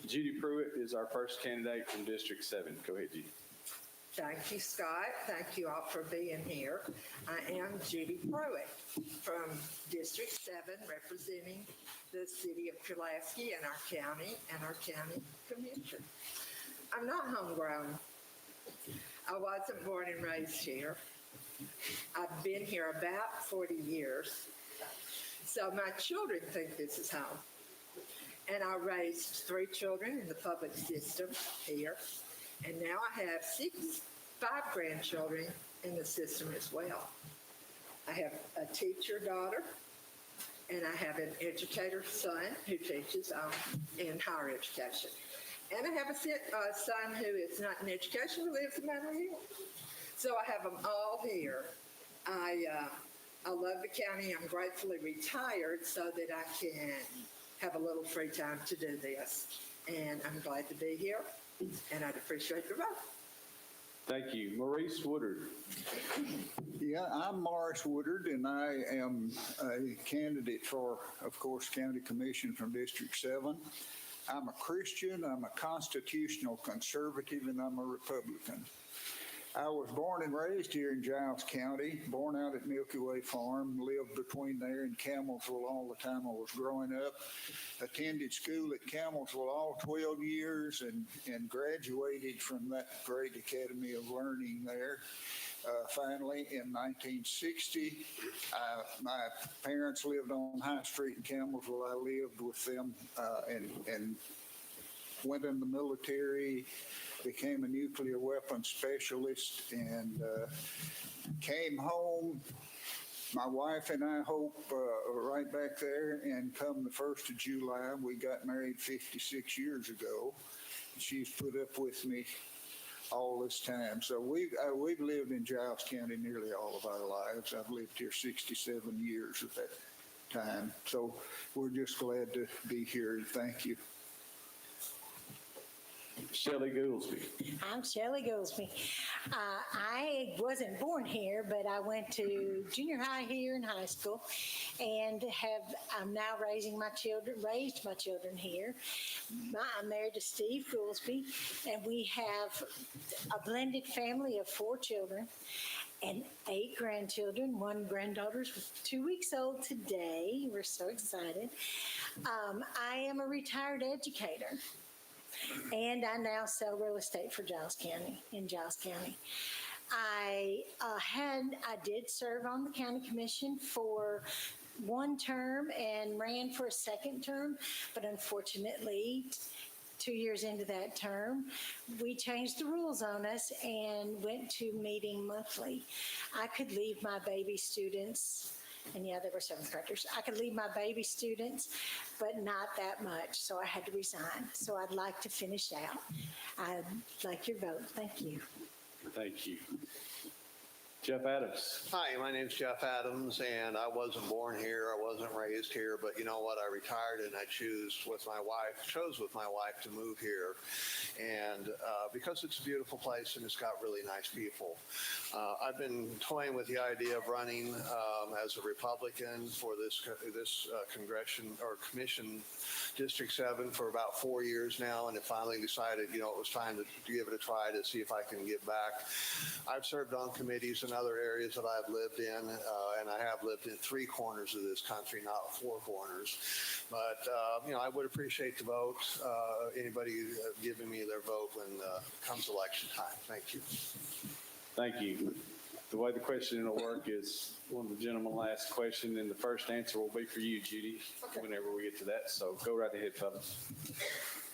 Judy Pruitt is our first candidate from District 7. Go ahead, Judy. Thank you, Scott. Thank you all for being here. I am Judy Pruitt from District 7, representing the city of Pulaski and our county commission. I'm not homegrown. I wasn't born and raised here. I've been here about 40 years. So my children think this is home. And I raised 3 children in the public system here. And now I have 5 grandchildren in the system as well. I have a teacher daughter, and I have an educator son who teaches in higher education. And I have a son who is not in education, who lives in Mount Hill. So I have them all here. I love the county. I'm gratefully retired so that I can have a little free time to do this. And I'm glad to be here, and I'd appreciate your vote. Thank you. Maurice Woodard. Yeah, I'm Morris Woodard, and I am a candidate for, of course, County Commission from District 7. I'm a Christian, I'm a constitutional conservative, and I'm a Republican. I was born and raised here in Giles County, born out at Milky Way Farm, lived between there and Camelsville all the time I was growing up, attended school at Camelsville all 12 years and graduated from that great academy of learning there. Finally, in 1960, my parents lived on High Street in Camelsville. I lived with them and went in the military, became a nuclear weapons specialist, and came home. My wife and I hope right back there, and come the 1st of July, we got married 56 years ago. She's put up with me all this time. So we've lived in Giles County nearly all of our lives. I've lived here 67 years at that time. So we're just glad to be here, and thank you. Shelley Goolsby. I'm Shelley Goolsby. I wasn't born here, but I went to junior high here and high school, and I'm now raised my children here. I'm married to Steve Goolsby, and we have a blended family of 4 children and 8 grandchildren. 1 granddaughter's 2 weeks old today. We're so excited. I am a retired educator. And I now sell real estate for Giles County, in Giles County. I did serve on the county commission for 1 term and ran for a 2nd term, but unfortunately, 2 years into that term, we changed the rules on us and went to meeting monthly. I could leave my baby students. And yeah, there were 7 correctors. I could leave my baby students, but not that much, so I had to resign. So I'd like to finish out. I'd like your vote. Thank you. Thank you. Jeff Adams. Hi, my name's Jeff Adams, and I wasn't born here. I wasn't raised here, but you know what? I retired, and I chose with my wife to move here, and because it's a beautiful place and it's got really nice people. I've been toying with the idea of running as a Republican for this commission, District 7, for about 4 years now, and I finally decided, it was time to give it a try to see if I can give back. I've served on committees in other areas that I've lived in, and I have lived in 3 corners of this country, not 4 corners. But, I would appreciate the vote, anybody giving me their vote when comes election time. Thank you. Thank you. The way the question will work is one of the gentlemen will ask a question, and the first answer will be for you, Judy, whenever we get to that. So go right ahead, fellas.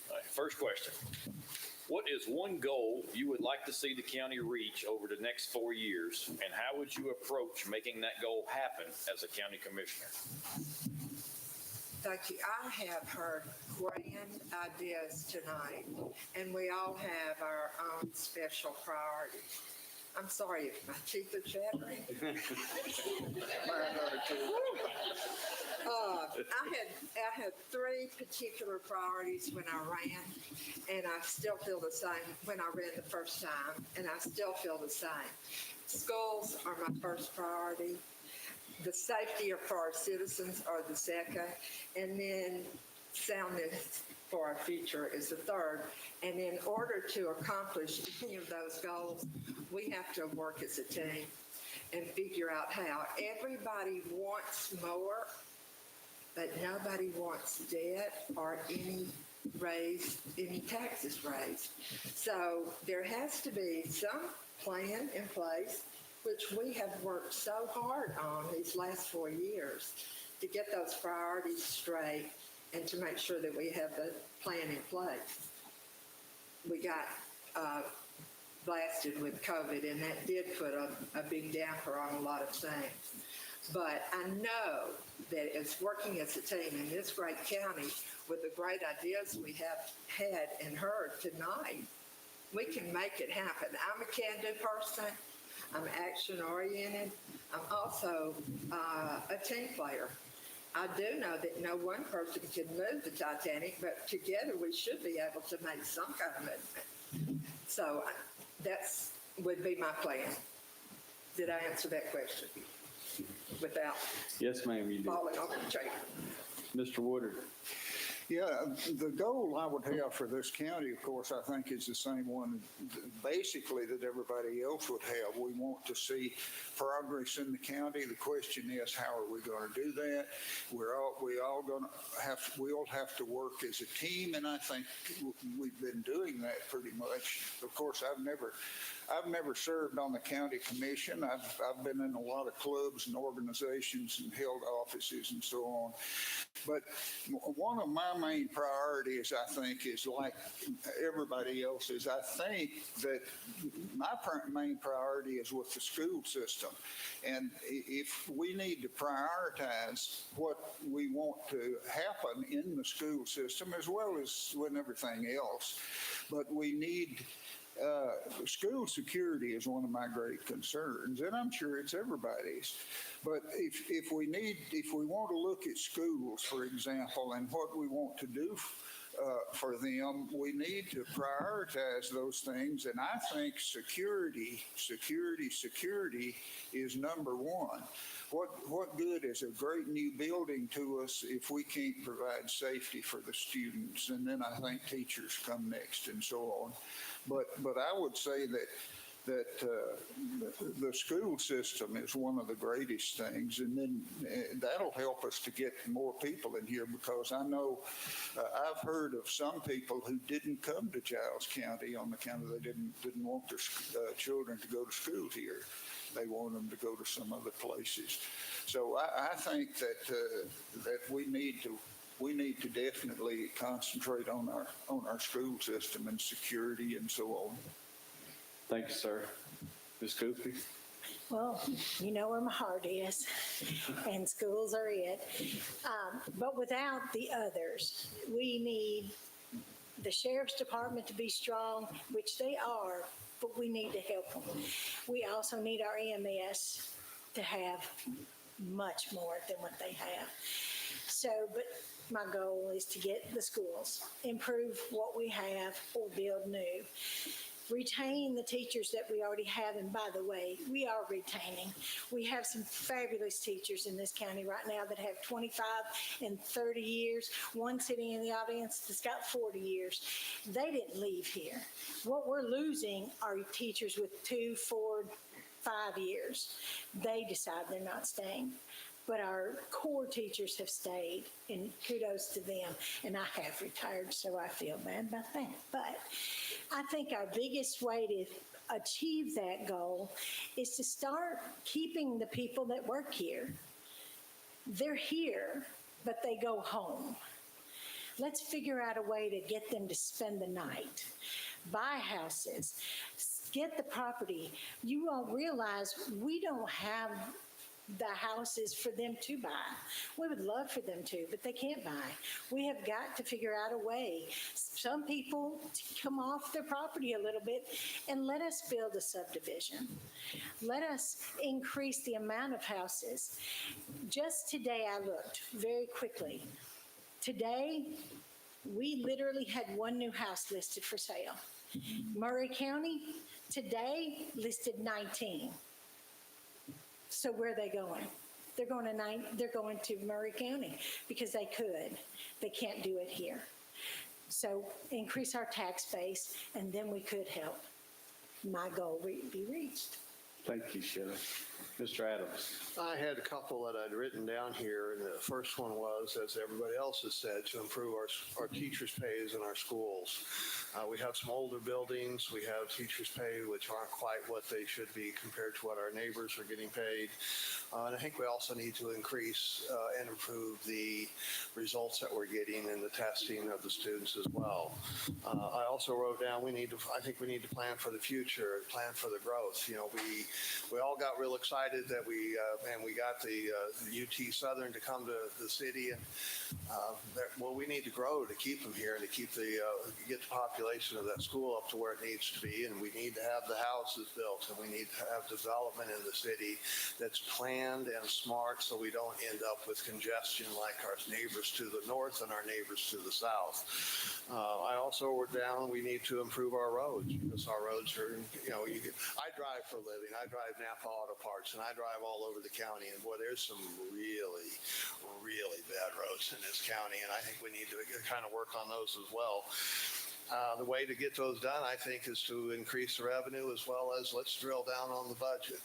All right, first question. What is one goal you would like to see the county reach over the next 4 years, and how would you approach making that goal happen as a county commissioner? Thank you. I have heard grand ideas tonight, and we all have our own special priorities. I'm sorry if my teeth are chattering. I had 3 particular priorities when I ran, and I still feel the same when I ran the first time, and I still feel the same. Schools are my first priority. The safety for our citizens are the second, and then soundness for our future is the third. And in order to accomplish any of those goals, we have to work as a team and figure out how. Everybody wants more, but nobody wants debt or any taxes raised. So there has to be some plan in place, which we have worked so hard on these last 4 years to get those priorities straight and to make sure that we have the plan in place. We got blasted with COVID, and that did put a big damper on a lot of things. But I know that as working as a team in this great county with the great ideas we have had and heard tonight, we can make it happen. I'm a can-do person. I'm action-oriented. I'm also a team player. I do know that no one person can move the Titanic, but together we should be able to make some kind of movement. So that's would be my plan. Did I answer that question without Yes, ma'am, you did. falling off the chair? Mr. Woodard? Yeah, the goal I would have for this county, of course, I think is the same one basically that everybody else would have. We want to see progress in the county. The question is, how are we going to do that? We all have to work as a team, and I think we've been doing that pretty much. Of course, I've never served on the county commission. I've been in a lot of clubs and organizations and held offices and so on. But one of my main priorities, I think, is like everybody else's. I think that my main priority is with the school system. And if we need to prioritize what we want to happen in the school system as well as with everything else, but we need school security is one of my great concerns, and I'm sure it's everybody's. But if we want to look at schools, for example, and what we want to do for them, we need to prioritize those things. And I think security is number one. What good is a great new building to us if we can't provide safety for the students? And then I think teachers come next and so on. But I would say that the school system is one of the greatest things, and then that'll help us to get more people in here, because I know I've heard of some people who didn't come to Giles County on account of they didn't want their children to go to school here. They want them to go to some other places. So I think that we need to definitely concentrate on our school system and security and so on. Thank you, sir. Ms. Coopey? Well, you know where my heart is, and schools are it. But without the others, we need the sheriff's department to be strong, which they are, but we need to help them. We also need our EMS to have much more than what they have. So, but my goal is to get the schools, improve what we have, or build new. Retain the teachers that we already have, and by the way, we are retaining. We have some fabulous teachers in this county right now that have 25 and 30 years. One sitting in the audience that's got 40 years. They didn't leave here. What we're losing are teachers with 2, 4, 5 years. They decide they're not staying. But our core teachers have stayed, and kudos to them. And I have retired, so I feel bad about that. But I think our biggest way to achieve that goal is to start keeping the people that work here. They're here, but they go home. Let's figure out a way to get them to spend the night, buy houses, get the property. You won't realize we don't have the houses for them to buy. We would love for them to, but they can't buy. We have got to figure out a way. Some people come off their property a little bit and let us build a subdivision. Let us increase the amount of houses. Just today, I looked very quickly. Today, we literally had one new house listed for sale. Murray County, today, listed 19. So where are they going? They're going to Murray County because they could. They can't do it here. So increase our tax base, and then we could help my goal be reached. Thank you, Shelley. Mr. Adams. I had a couple that I'd written down here, and the first one was, as everybody else has said, to improve our teachers' pays in our schools. We have some older buildings. We have teachers' pay which aren't quite what they should be compared to what our neighbors are getting paid. And I think we also need to increase and improve the results that we're getting in the testing of the students as well. I also wrote down I think we need to plan for the future, plan for the growth. You know, we all got real excited that we got the UT Southern to come to the city, and well, we need to grow to keep them here and to keep get the population of that school up to where it needs to be, and we need to have the houses built, and we need to have development in the city that's planned and smart, so we don't end up with congestion like our neighbors to the north and our neighbors to the south. I also wrote down we need to improve our roads, because our roads are, I drive for a living. I drive Napa Auto Parts, and I drive all over the county, and boy, there's some really, really bad roads in this county, and I think we need to kind of work on those as well. The way to get those done, I think, is to increase the revenue, as well as let's drill down on the budget.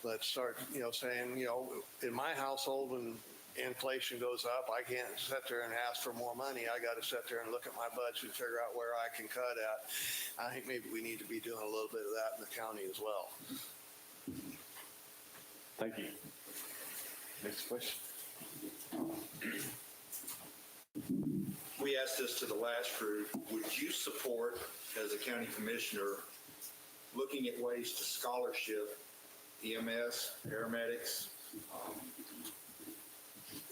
Let's start, saying, in my household, when inflation goes up, I can't sit there and ask for more money. I got to sit there and look at my budget and figure out where I can cut at. I think maybe we need to be doing a little bit of that in the county as well. Thank you. Next question. We asked this to the last group. Would you support, as a county commissioner, looking at ways to scholarship EMS, paramedics,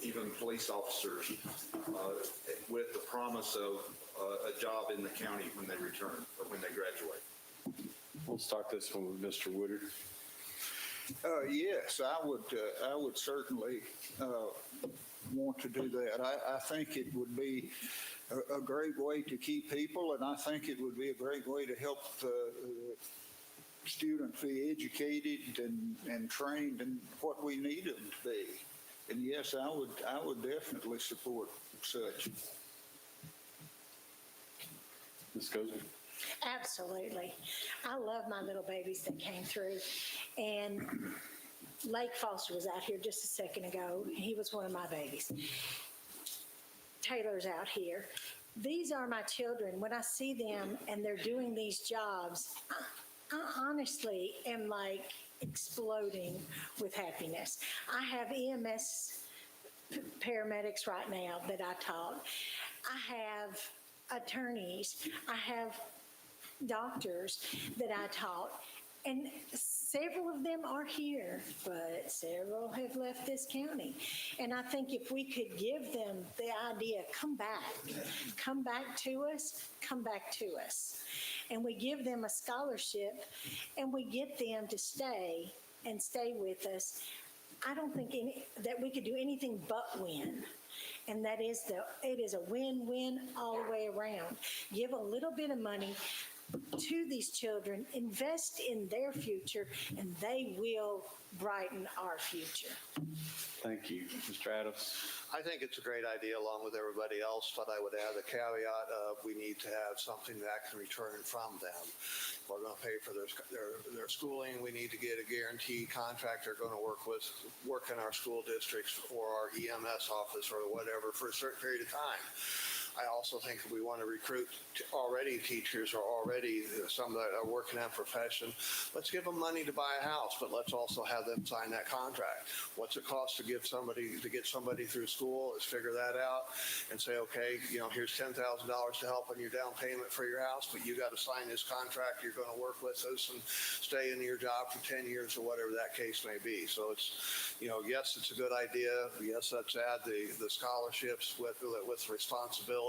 even police officers, with the promise of a job in the county when they return or when they graduate? We'll start this one with Mr. Woodard. Yes, I would certainly want to do that. I think it would be a great way to keep people, and I think it would be a great way to help students be educated and trained in what we need them to be. And yes, I would definitely support such. Ms. Gozer. Absolutely. I love my little babies that came through. And Lake Foster was out here just a second ago. He was one of my babies. Taylor's out here. These are my children. When I see them and they're doing these jobs, I honestly am like exploding with happiness. I have EMS paramedics right now that I taught. I have attorneys. I have doctors that I taught. And several of them are here, but several have left this county. And I think if we could give them the idea, come back to us. And we give them a scholarship and we get them to stay with us. I don't think that we could do anything but win. And it is a win-win all the way around. Give a little bit of money to these children, invest in their future, and they will brighten our future. Thank you. Mr. Adams. I think it's a great idea along with everybody else, but I would add a caveat of we need to have something that can return from them. If we're going to pay for their schooling, we need to get a guaranteed contract they're going to work in our school districts or our EMS office or whatever for a certain period of time. I also think if we want to recruit already teachers or already some that are working in profession, let's give them money to buy a house, but let's also have them sign that contract. What's it cost to get somebody through school? Let's figure that out and say, okay, here's $10,000 to help on your down payment for your house, but you got to sign this contract. You're going to work with us and stay in your job for 10 years or whatever that case may be. So it's, yes, it's a good idea. Yes, let's add the scholarships with responsibility.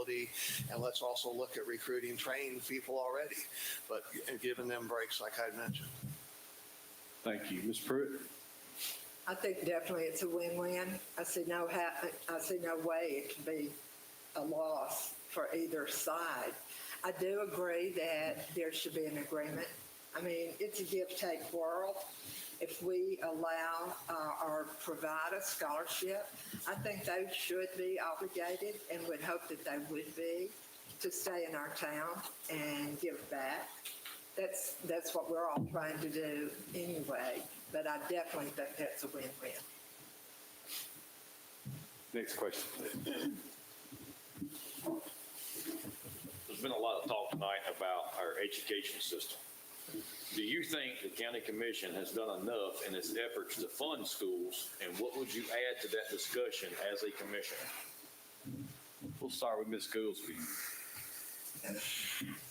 And let's also look at recruiting trained people already, but giving them breaks like I mentioned. Thank you. Ms. Pruitt? I think definitely it's a win-win. I see no way it can be a loss for either side. I do agree that there should be an agreement. I mean, it's a give-take world. If we allow or provide a scholarship, I think they should be obligated and would hope that they would be. to stay in our town and give back. That's what we're all trying to do anyway, but I definitely think that's a win-win. Next question. There's been a lot of talk tonight about our education system. Do you think the county commission has done enough in its efforts to fund schools, and what would you add to that discussion as a commissioner? We'll start with Ms. Goolsby.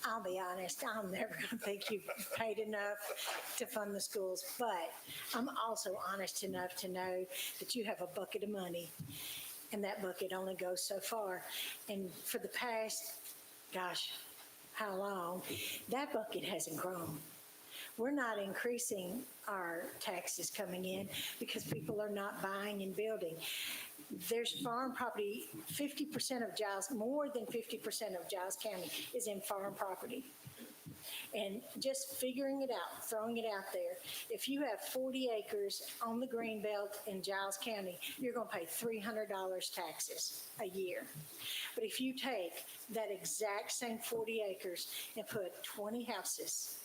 I'll be honest, I'm never going to think you've paid enough to fund the schools, but I'm also honest enough to know that you have a bucket of money, and that bucket only goes so far. And for the past, gosh, how long, that bucket hasn't grown. We're not increasing our taxes coming in because people are not buying and building. There's farm property, 50% of Giles, more than 50% of Giles County is in farm property. And just figuring it out, throwing it out there, if you have 40 acres on the green belt in Giles County, you're going to pay $300 taxes a year. But if you take that exact same 40 acres and put 20 houses,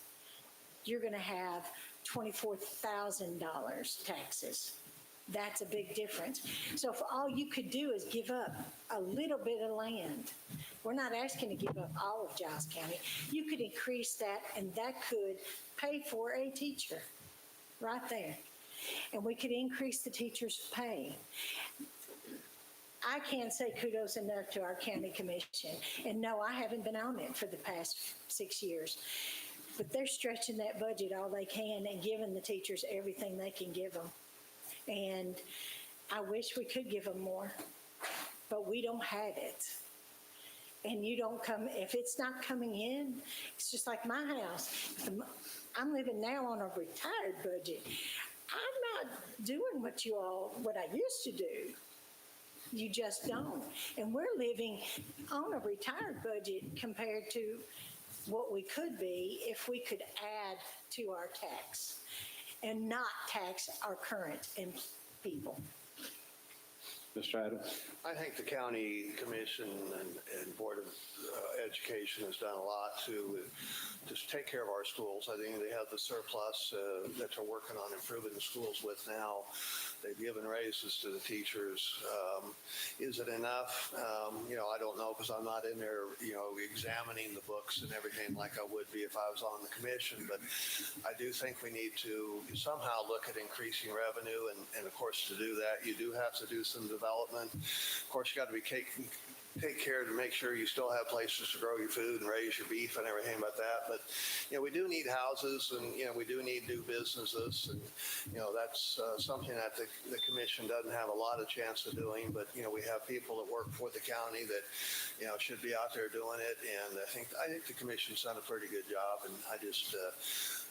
you're going to have $24,000 taxes. That's a big difference. So if all you could do is give up a little bit of land, we're not asking to give up all of Giles County. You could increase that, and that could pay for a teacher right there. And we could increase the teacher's pay. I can't say kudos enough to our county commission. And no, I haven't been on it for the past 6 years. But they're stretching that budget all they can and giving the teachers everything they can give them. And I wish we could give them more, but we don't have it. And you don't come, if it's not coming in, it's just like my house. I'm living now on a retired budget. I'm not doing what I used to do. You just don't. And we're living on a retired budget compared to what we could be if we could add to our tax and not tax our current people. Mr. Adams? I think the county commission and Board of Education has done a lot to just take care of our schools. I think they have the surplus that they're working on improving the schools with now. They've given raises to the teachers. Is it enough? I don't know, because I'm not in there, examining the books and everything like I would be if I was on the commission. But I do think we need to somehow look at increasing revenue. And of course, to do that, you do have to do some development. Of course, you got to take care to make sure you still have places to grow your food and raise your beef and everything about that. But, we do need houses, and, we do need new businesses. And, that's something that the commission doesn't have a lot of chance of doing. But, we have people that work for the county that, should be out there doing it. And I think the commission's done a pretty good job. And I just,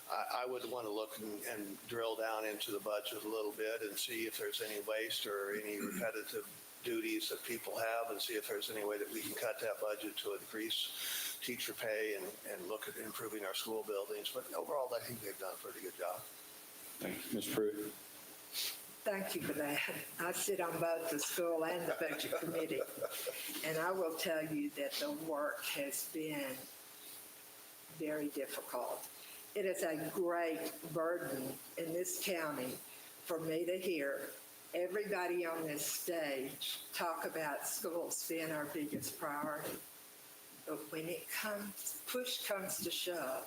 I would want to look and drill down into the budget a little bit and see if there's any waste or any repetitive duties that people have, and see if there's any way that we can cut that budget to increase teacher pay and look at improving our school buildings. But overall, I think they've done a pretty good job. Thank you. Ms. Pruitt? Thank you for that. I sit on both the school and the budget committee, and I will tell you that the work has been very difficult. It is a great burden in this county for me to hear everybody on this stage talk about schools being our biggest priority. But when push comes to shove,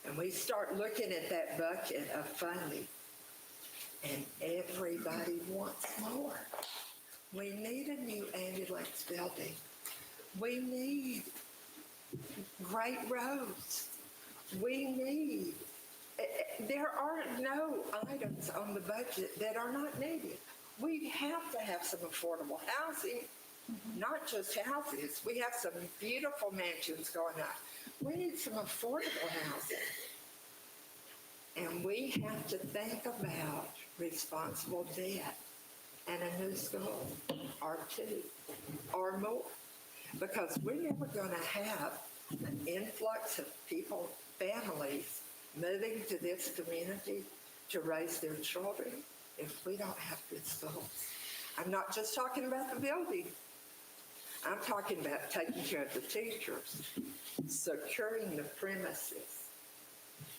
and we start looking at that bucket of funding, and everybody wants more. We need a new ambulance building. We need great roads. There are no items on the budget that are not needed. We have to have some affordable housing, not just houses. We have some beautiful mansions going up. We need some affordable housing. And we have to think about responsible debt and a new school or two or more, because we're never going to have an influx of people, families moving to this community to raise their children if we don't have good schools. I'm not just talking about the building. I'm talking about taking care of the teachers, securing the premises.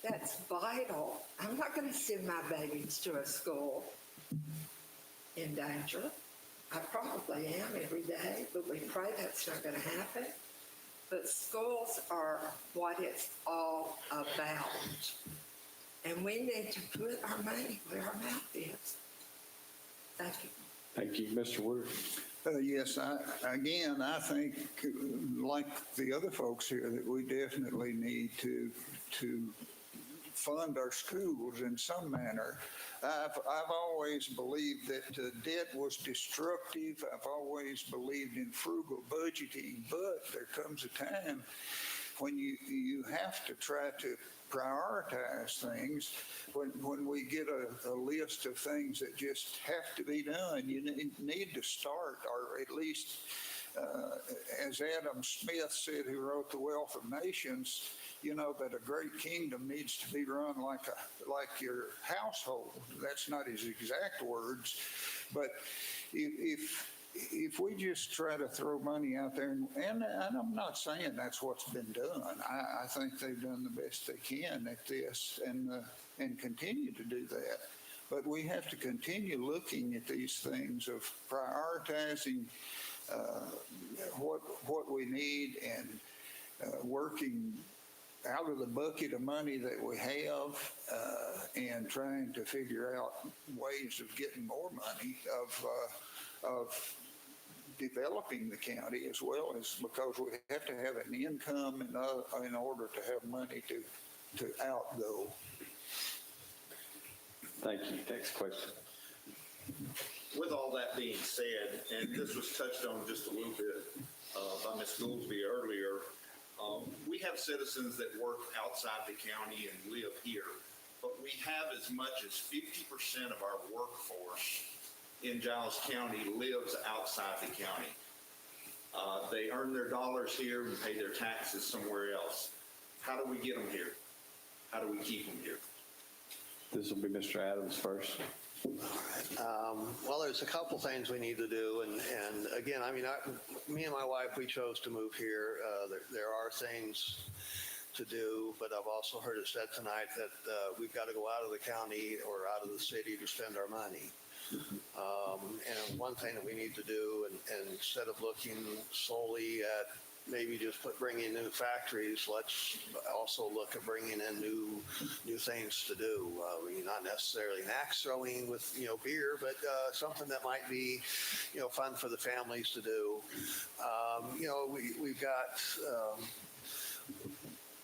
That's vital. I'm not going to send my babies to a school in danger. I probably am every day, but we pray that's not going to happen. But schools are what it's all about. And we need to put our money where our mouth is. Thank you. Thank you, Mr. Woodard. Yes, I think, like the other folks here, that we definitely need to fund our schools in some manner. I've always believed that debt was destructive. I've always believed in frugal budgeting, but there comes a time when you have to try to prioritize things. When we get a list of things that just have to be done, you need to start, or at least, as Adam Smith said, who wrote The Wealth of Nations, that a great kingdom needs to be run like your household. That's not his exact words, but if we just try to throw money out there, and I'm not saying that's what's been done. I think they've done the best they can at this, and continue to do that. But we have to continue looking at these things of prioritizing what we need, and working out of the bucket of money that we have, and trying to figure out ways of getting more money, of developing the county, as well as, because we have to have an income in order to have money to outgo. Thank you. Next question. With all that being said, and this was touched on just a little bit by Ms. Goolsby earlier, we have citizens that work outside the county and live here, but we have as much as 50% of our workforce in Giles County lives outside the county. They earn their dollars here and pay their taxes somewhere else. How do we get them here? How do we keep them here? This will be Mr. Adams first. Well, there's a couple things we need to do, and again, me and my wife, we chose to move here. There are things to do, but I've also heard it said tonight that we've got to go out of the county or out of the city to spend our money. And one thing that we need to do, and instead of looking solely at maybe just bringing new factories, let's also look at bringing in new things to do. Not necessarily an axe throwing with beer, but something that might be fun for the families to do. We've got.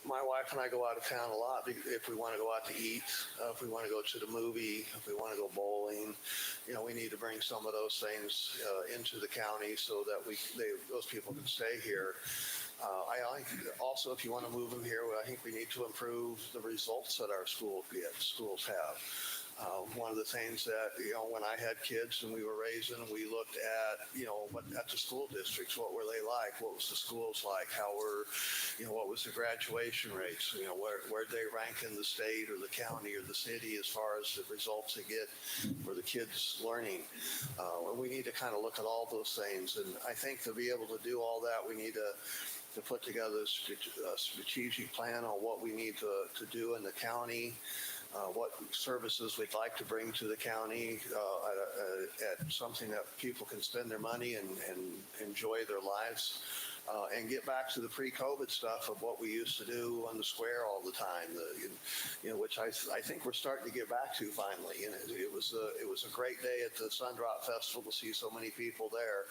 My wife and I go out of town a lot if we want to go out to eat, if we want to go to the movie, if we want to go bowling. We need to bring some of those things into the county so that those people can stay here. I think also, if you want to move them here, I think we need to improve the results that our schools have. One of the things that, when I had kids and we were raising, we looked at, at the school districts, what were they like? What was the schools like? What was the graduation rates? Where'd they rank in the state or the county or the city as far as the results they get for the kids learning? We need to kind of look at all those things. And I think to be able to do all that, we need to put together a strategic plan on what we need to do in the county. What services we'd like to bring to the county at something that people can spend their money and enjoy their lives, and get back to the pre-COVID stuff of what we used to do on the square all the time, which I think we're starting to get back to finally. And it was a great day at the Sundrop Festival to see so many people there,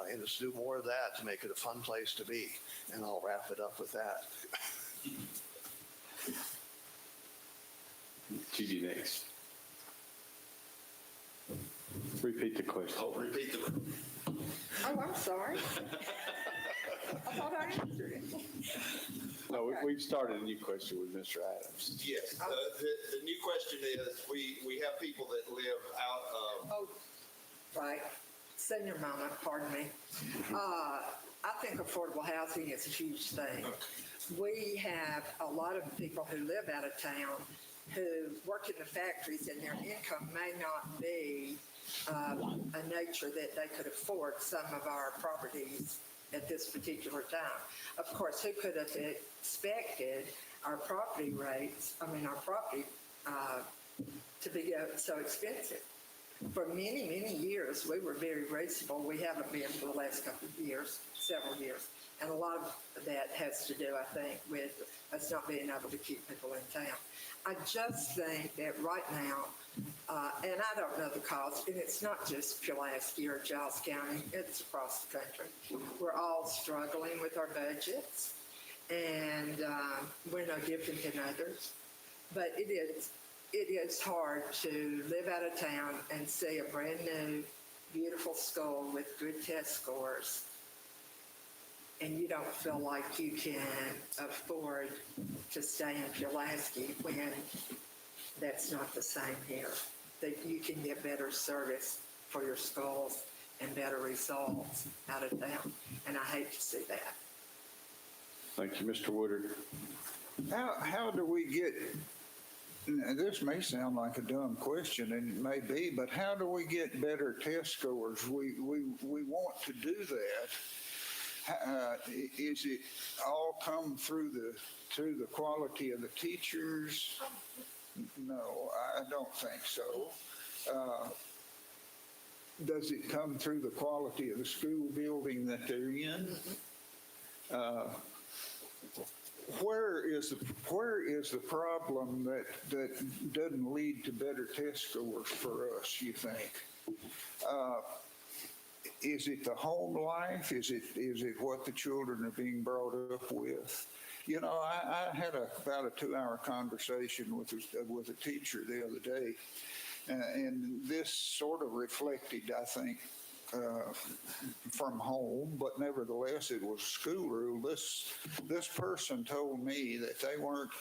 and let's do more of that to make it a fun place to be. And I'll wrap it up with that. Judy next. Repeat the question. Oh, repeat the. Oh, I'm sorry. I thought I answered it. No, Okay. we've started a new question with Mr. Adams. Yes, the new question is, we have people that live out of. Oh, right. Senior moment, pardon me. I think affordable housing is a huge thing. We have a lot of people who live out of town who work in the factories, and their income may not be a nature that they could afford some of our properties at this particular time. Of course, who could have expected our property rates, our property to be so expensive? For many, many years, we were very reasonable. We haven't been for the last couple of years, several years. And a lot of that has to do, I think, with us not being able to keep people in town. I just think that right now, and I don't know the cause, and it's not just Pulaski or Giles County, it's across the country. We're all struggling with our budgets, and we're no different than others. But it is hard to live out of town and see a brand new, beautiful school with good test scores, and you don't feel like you can afford to stay in Pulaski when that's not the same here. That you can get better service for your schools and better results out of town, and I hate to see that. Thank you, Mr. Woodard. How do we get, now, this may sound like a dumb question, and it may be, but how do we get better test scores? We want to do that. Is it all come through the quality of the teachers? No, I don't think so. Does it come through the quality of the school building that they're in? Where is the problem that doesn't lead to better test scores for us, you think? Is it the home life? Is it what the children are being brought up with? You know, I had about a 2-hour conversation with a teacher the other day, and this sort of reflected, I think, from home, but nevertheless, it was school rule. This person told me that they weren't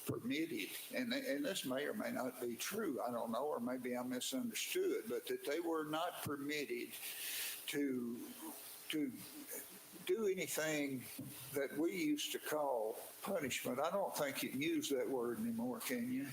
permitted, and this may or may not be true, I don't know, or maybe I misunderstood, but that they were not permitted to do anything that we used to call punishment. I don't think you can use that word anymore, can you?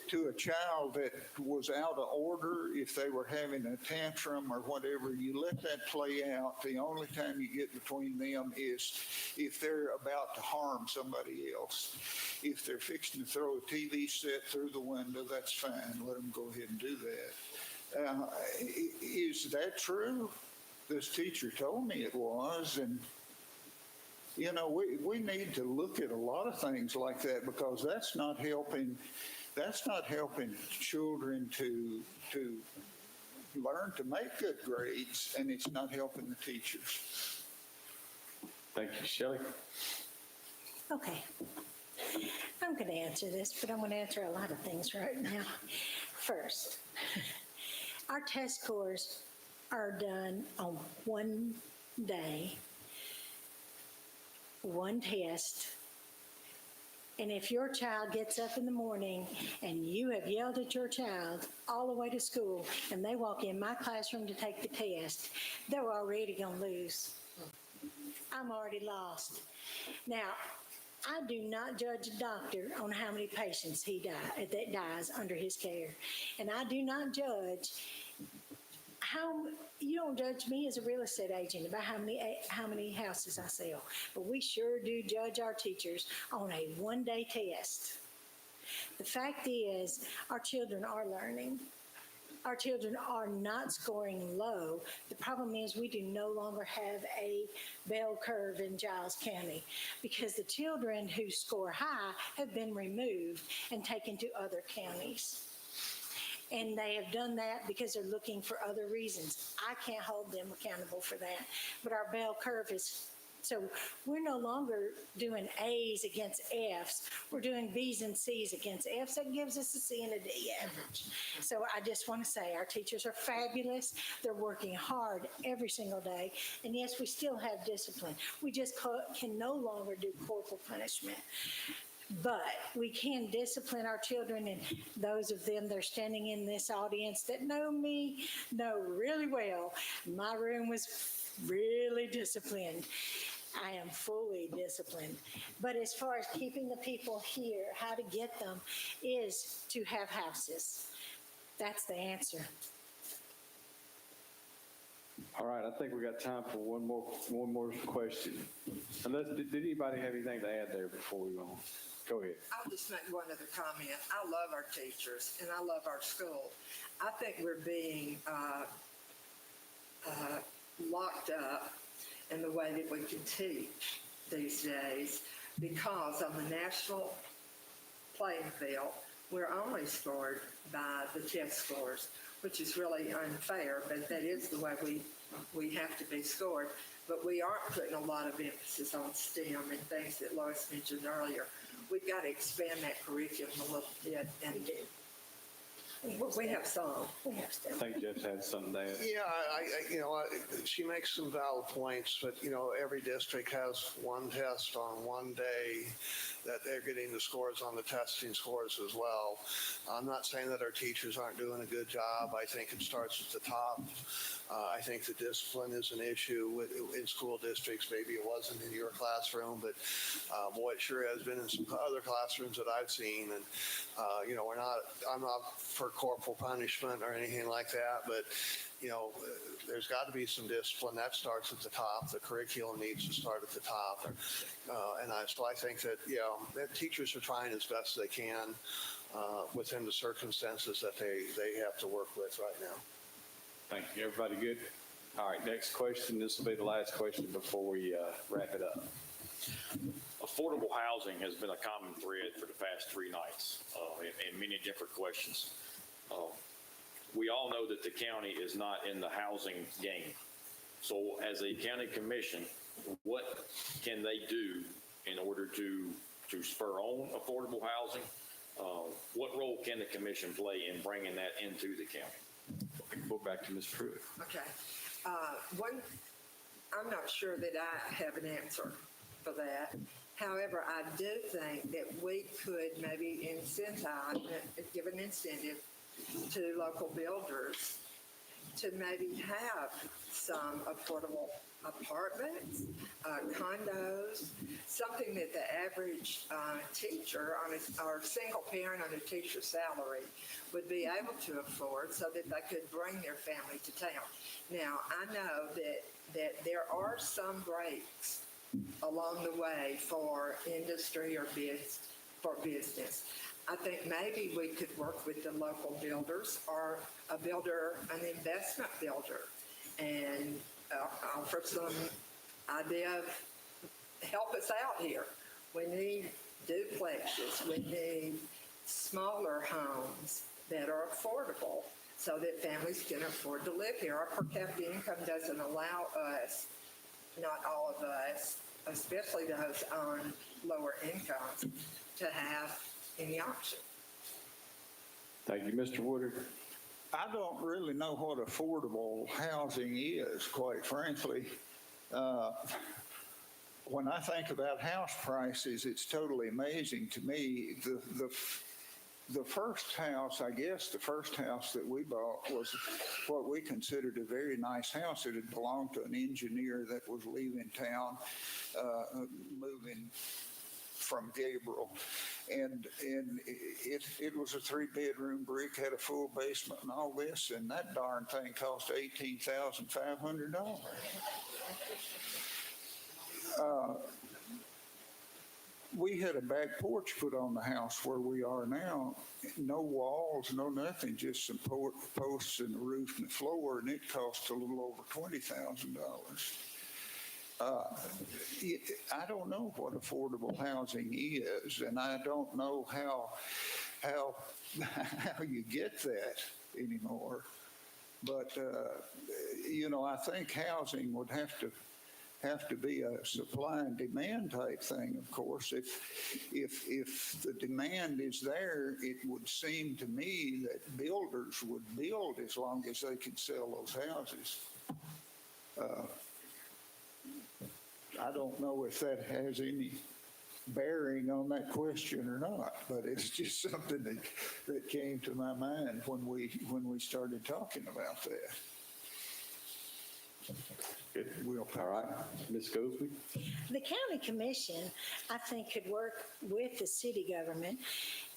To a child that was out of order, if they were having a tantrum or whatever, you let that play out. The only time you get between them is if they're about to harm somebody else. If they're fixing to throw a TV set through the window, that's fine. Let them go ahead and do that. Is that true? This teacher told me it was, and you know, we need to look at a lot of things like that, because that's not helping children to learn to make good grades, and it's not helping the teachers. Thank you, Shelley. Okay. I'm going to answer this, but I'm going to answer a lot of things right now. First, our test scores are done on one day, one test. And if your child gets up in the morning and you have yelled at your child all the way to school and they walk in my classroom to take the test, they're already going to lose. I'm already lost. Now, I do not judge a doctor on how many patients that dies under his care. And I do not judge you don't judge me as a real estate agent about how many houses I sell, but we sure do judge our teachers on a one-day test. The fact is, our children are learning. Our children are not scoring low. The problem is we do no longer have a bell curve in Giles County, because the children who score high have been removed and taken to other counties. And they have done that because they're looking for other reasons. I can't hold them accountable for that. But our bell curve is, so we're no longer doing A's against F's. We're doing B's and C's against F's. That gives us a C and a D average. So I just want to say our teachers are fabulous. They're working hard every single day. And yes, we still have discipline. We just can no longer do corporal punishment. But we can discipline our children, and those of them that are standing in this audience that know me know really well, my room was really disciplined. I am fully disciplined. But as far as keeping the people here, how to get them is to have houses. That's the answer. All right, I think we got time for one more question. Unless, did anybody have anything to add there before we go on? Go ahead. I'll just make one other comment. I love our teachers and I love our school. I think we're being locked up in the way that we can teach these days because on the national playing field, we're only scored by the test scores, which is really unfair, but that is the way we have to be scored. But we aren't putting a lot of emphasis on STEM and things that Lois mentioned earlier. We've got to expand that curriculum a little bit, and we have some. We have STEM. I think Jeff had something to add. Yeah, she makes some valid points, but, every district has one test on one day that they're getting the scores on the testing scores as well. I'm not saying that our teachers aren't doing a good job. I think it starts at the top. I think the discipline is an issue in school districts. Maybe it wasn't in your classroom, but boy, it sure has been in some other classrooms that I've seen. And, I'm not for corporal punishment or anything like that, but, there's got to be some discipline. That starts at the top. The curriculum needs to start at the top. So I think that, that teachers are trying as best they can within the circumstances that they have to work with right now. Thank you. Everybody good? All right, next question. This will be the last question before we wrap it up. Affordable housing has been a common thread for the past 3 nights in many different questions. We all know that the county is not in the housing game. So as a county commission, what can they do in order to spur on affordable housing? What role can the commission play in bringing that into the county? Go back to Ms. Pruitt. Okay. I'm not sure that I have an answer for that. However, I do think that we could maybe give an incentive to local builders to maybe have some affordable apartments, condos, something that the average teacher or single parent on a teacher's salary would be able to afford so that they could bring their family to town. Now, I know that there are some breaks along the way for industry or for business. I think maybe we could work with the local builders or an investment builder, and offer some idea of help us out here. We need duplexes. We need smaller homes that are affordable so that families can afford to live here. Our per capita income doesn't allow us, not all of us, especially those on lower incomes, to have any option. Thank you, Mr. Woodard. I don't really know what affordable housing is, quite frankly. When I think about house prices, it's totally amazing to me. The first house, I guess, the first house that we bought was what we considered a very nice house. It had belonged to an engineer that was leaving town, moving from Gabriel. And it was a 3-bedroom brick, had a full basement and all this, and that darn thing cost $18,500. We had a back porch put on the house where we are now. No walls, no nothing, just some posts and the roof and the floor, and it cost a little over $20,000. I don't know what affordable housing is, and I don't know how you get that anymore. But I think housing would have to be a supply and demand type thing. Of course, if the demand is there, it would seem to me that builders would build as long as they could sell those houses. I don't know if that has any bearing on that question or not, but it's just something that came to my mind when we started talking about that. Good. We'll All right, Ms. Goolsby? The county commission, I think, could work with the city government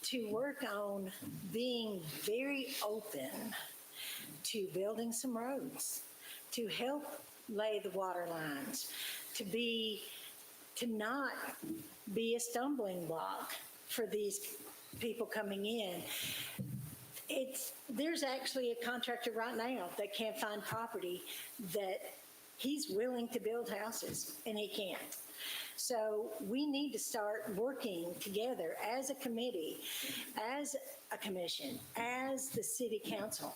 to work on being very open to building some roads, to help lay the water lines, to not be a stumbling block for these people coming in. There's actually a contractor right now that can't find property that he's willing to build houses, and he can't. So we need to start working together as a committee, as a commission, as the city council,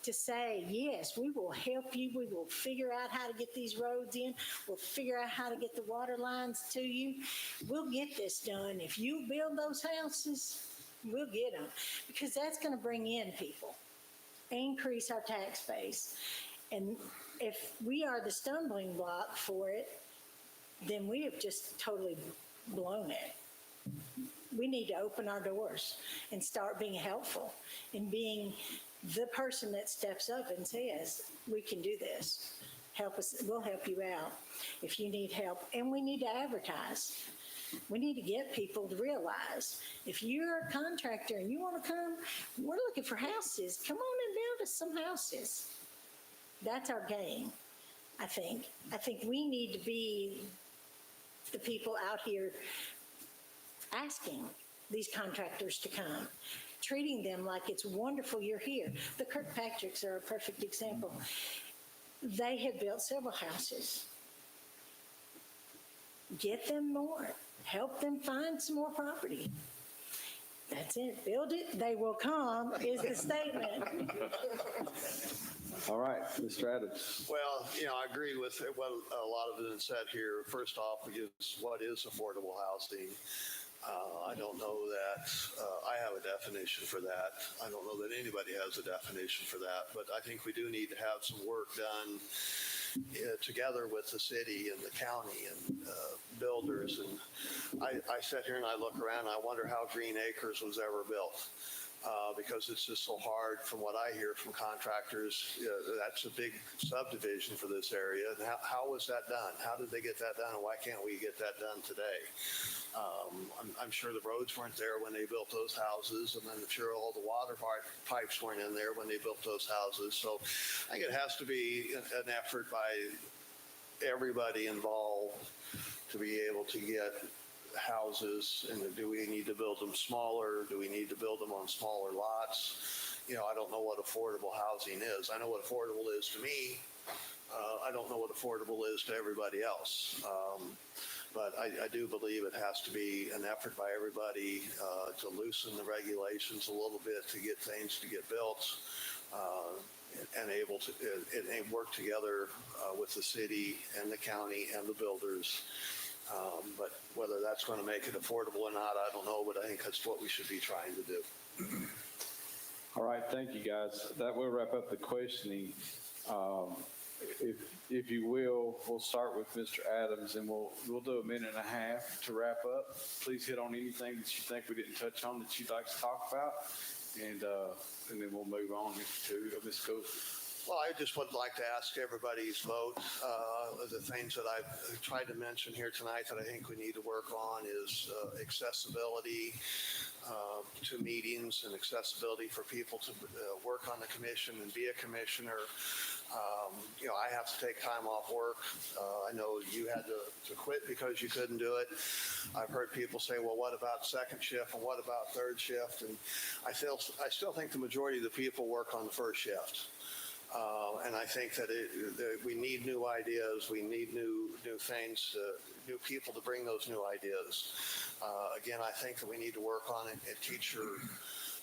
to say, yes, we will help you. We will figure out how to get these roads in. We'll figure out how to get the water lines to you. We'll get this done. If you build those houses, we'll get them, because that's going to bring in people, increase our tax base. And if we are the stumbling block for it, then we have just totally blown it. We need to open our doors and start being helpful and being the person that steps up and says, we can do this. Help us, we'll help you out if you need help. And we need to advertise. We need to get people to realize, if you're a contractor and you want to come, we're looking for houses. Come on and build us some houses. That's our game, I think. I think we need to be the people out here asking these contractors to come, treating them like it's wonderful you're here. The Kirkpatricks are a perfect example. They have built several houses. Get them more. Help them find some more property. That's it. Build it, they will come, is the statement. All right, Mr. Adams. Well, I agree with what a lot of it is said here. First off, is what is affordable housing? I don't know that I have a definition for that. I don't know that anybody has a definition for that, but I think we do need to have some work done together with the city and the county and builders. And I sit here and I look around and I wonder how Green Acres was ever built. Because it's just so hard from what I hear from contractors. That's a big subdivision for this area. And how was that done? How did they get that done? And why can't we get that done today? I'm sure the roads weren't there when they built those houses, and I'm sure all the water pipes weren't in there when they built those houses. So I think it has to be an effort by everybody involved to be able to get houses. And do we need to build them smaller? Do we need to build them on smaller lots? I don't know what affordable housing is. I know what affordable is to me. I don't know what affordable is to everybody else. But I do believe it has to be an effort by everybody to loosen the regulations a little bit to get things to get built and able to and work together with the city and the county and the builders. But whether that's going to make it affordable or not, I don't know, but I think that's what we should be trying to do. All right, thank you, guys. That will wrap up the questioning. If you will, we'll start with Mr. Adams, and we'll do a minute and a half to wrap up. Please hit on anything that you think we didn't touch on that you'd like to talk about, and then we'll move on to Ms. Goolsby. Well, I just would like to ask everybody's vote. The things that I've tried to mention here tonight that I think we need to work on is accessibility to meetings and accessibility for people to work on the commission and be a commissioner. I have to take time off work. I know you had to quit because you couldn't do it. I've heard people say, well, what about second shift and what about third shift? And I still think the majority of the people work on the first shift. And I think that we need new ideas. We need new things, new people to bring those new ideas. Again, I think that we need to work on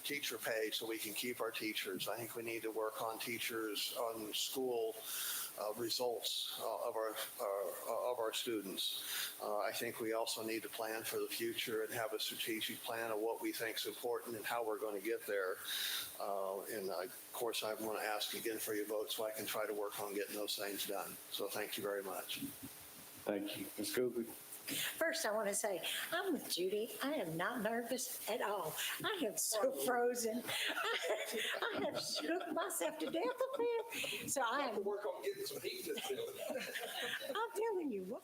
teacher pay so we can keep our teachers. I think we need to work on teachers, on school results of our students. I think we also need to plan for the future and have a strategic plan of what we think is important and how we're going to get there. And of course, I want to ask again for your vote so I can try to work on getting those things done. So thank you very much. Thank you. Ms. Goolsby? First, I want to say, I'm with Judy. I am not nervous at all. I am so frozen. I have shook myself to death up here. So I am, Work on getting some heat in this building. I'm telling you what.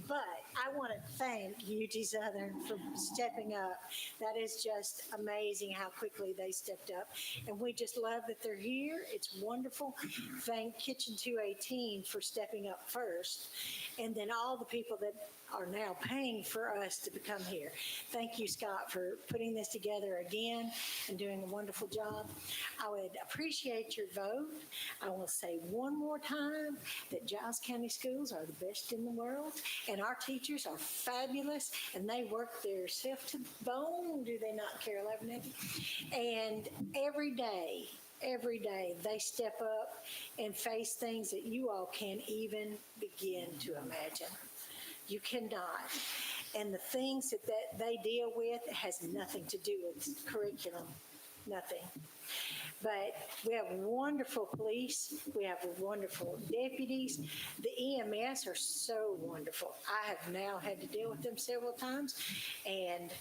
But I want to thank UT Southern for stepping up. That is just amazing how quickly they stepped up. And we just love that they're here. It's wonderful. Thank Kitchen 218 for stepping up first. And then all the people that are now paying for us to come here. Thank you, Scott, for putting this together again and doing a wonderful job. I would appreciate your vote. I will say one more time that Giles County schools are the best in the world, and our teachers are fabulous, and they work their self to the bone, do they not, Carol Abernathy? And every day, they step up and face things that you all can't even begin to imagine. You cannot. And the things that they deal with has nothing to do with curriculum, nothing. But we have wonderful police. We have wonderful deputies. The EMS are so wonderful. I have now had to deal with them several times, and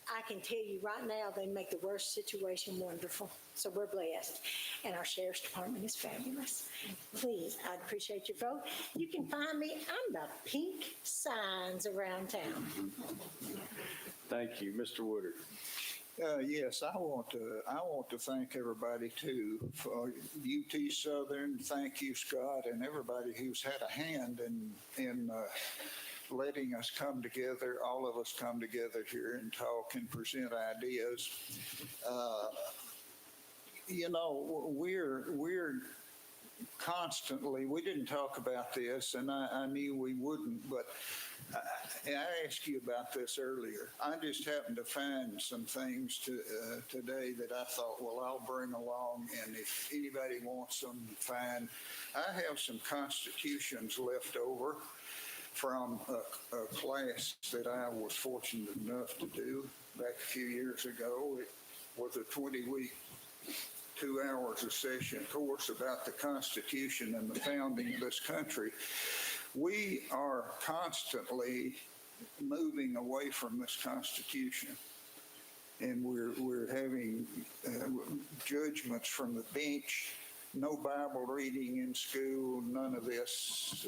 I can tell you right now, they make the worst situation wonderful. So we're blessed. And our sheriff's department is fabulous. Please, I'd appreciate your vote. You can find me on the pink signs around town. Thank you. Mr. Woodard. Yes, I want to thank everybody too for UT Southern. Thank you, Scott, and everybody who's had a hand in letting us come together. All of us come together here and talk and present ideas. We're constantly. We didn't talk about this, and I knew we wouldn't, but. I asked you about this earlier. I just happened to find some things today that I thought, well, I'll bring along, and if anybody wants them, fine. I have some constitutions left over from a class that I was fortunate enough to do back a few years ago. It was a 20-week, 2 hours a session course about the Constitution and the founding of this country. We are constantly moving away from this Constitution, and we're having judgments from the bench, no Bible reading in school, none of this,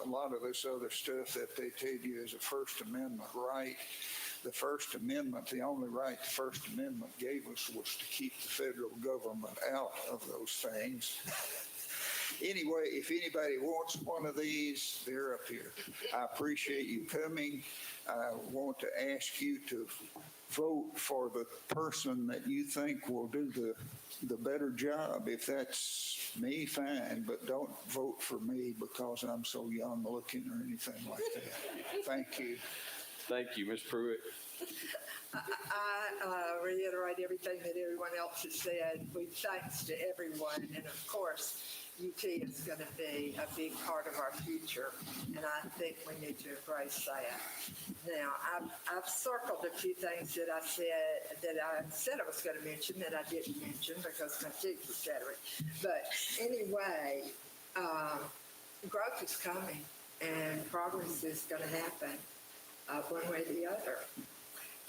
a lot of this other stuff that they tell you is a First Amendment right. The First Amendment, the only right the First Amendment gave us was to keep the federal government out of those things. Anyway, if anybody wants one of these, they're up here. I appreciate you coming. I want to ask you to vote for the person that you think will do the better job. If that's me, fine, but don't vote for me because I'm so young looking or anything like that. Thank you. Thank you, Ms. Pruitt. I reiterate everything that everyone else has said. We thanks to everyone, and of course, UT is going to be a big part of our future, and I think we need to embrace that. Now, I've circled a few things that I said I was going to mention that I didn't mention because my teeth were chattering. But anyway, growth is coming, and progress is going to happen one way or the other.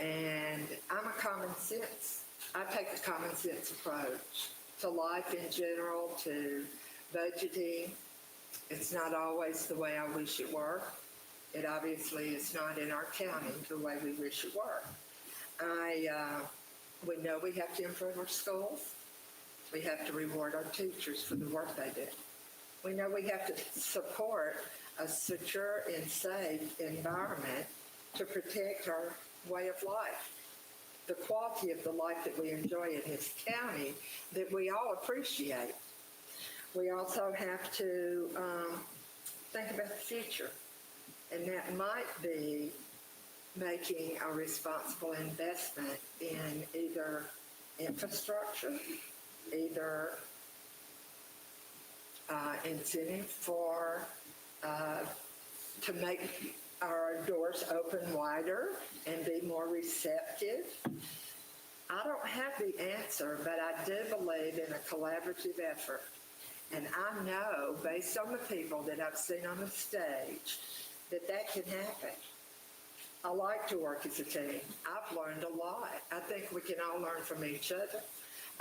And I'm a common sense. I take a common sense approach to life in general, to budgeting. It's not always the way I wish it were. It obviously is not in our county the way we wish it were. We know we have to improve our schools. We have to reward our teachers for the work they do. We know we have to support a secure and safe environment to protect our way of life, the quality of the life that we enjoy in this county that we all appreciate. We also have to think about the future, and that might be making a responsible investment in either infrastructure, either incentive for to make our doors open wider and be more receptive. I don't have the answer, but I do believe in a collaborative effort. And I know, based on the people that I've seen on the stage, that can happen. I like to work as a team. I've learned a lot. I think we can all learn from each other.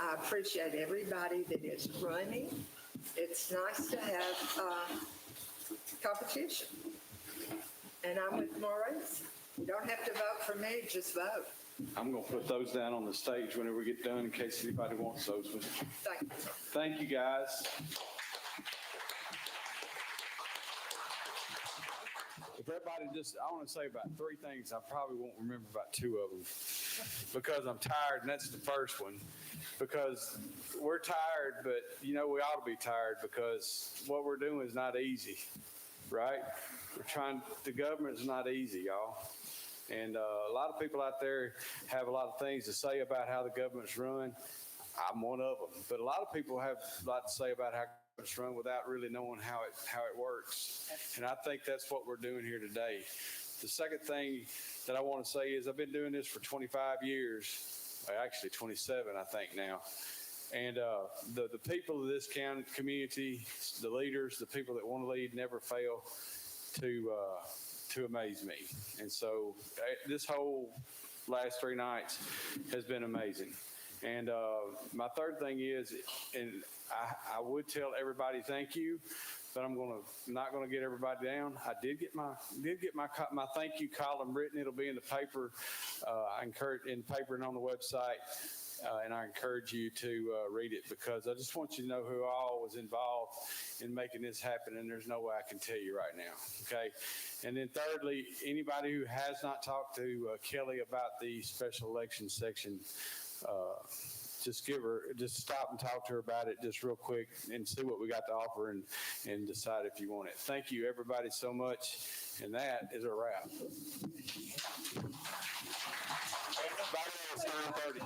I appreciate everybody that is running. It's nice to have competition. And I'm with Maurice. You don't have to vote for me, just vote. I'm going to put those down on the stage whenever we get done in case anybody wants those. Thank you. Thank you, guys. If everybody just, I want to say about 3 things. I probably won't remember about 2 of them because I'm tired, and that's the first one. Because we're tired, but we ought to be tired because what we're doing is not easy, right? The government's not easy, y'all. And a lot of people out there have a lot of things to say about how the government's run. I'm one of them. But a lot of people have a lot to say about how it's run without really knowing how it works. And I think that's what we're doing here today. The second thing that I want to say is I've been doing this for 25 years, actually 27, I think now. And the people of this community, the leaders, the people that want to lead never fail to amaze me. And so this whole last 3 nights has been amazing. And my third thing is, and I would tell everybody thank you, but I'm not gonna get everybody down. I did get my thank you column written. It'll be in the paper. I encourage in the paper and on the website. And I encourage you to read it because I just want you to know who all was involved in making this happen, and there's no way I can tell you right now, okay? And then thirdly, anybody who has not talked to Kelly about the special election section, just stop and talk to her about it just real quick and see what we got to offer and decide if you want it. Thank you, everybody, so much, and that is a wrap. Bye, it's 9:30.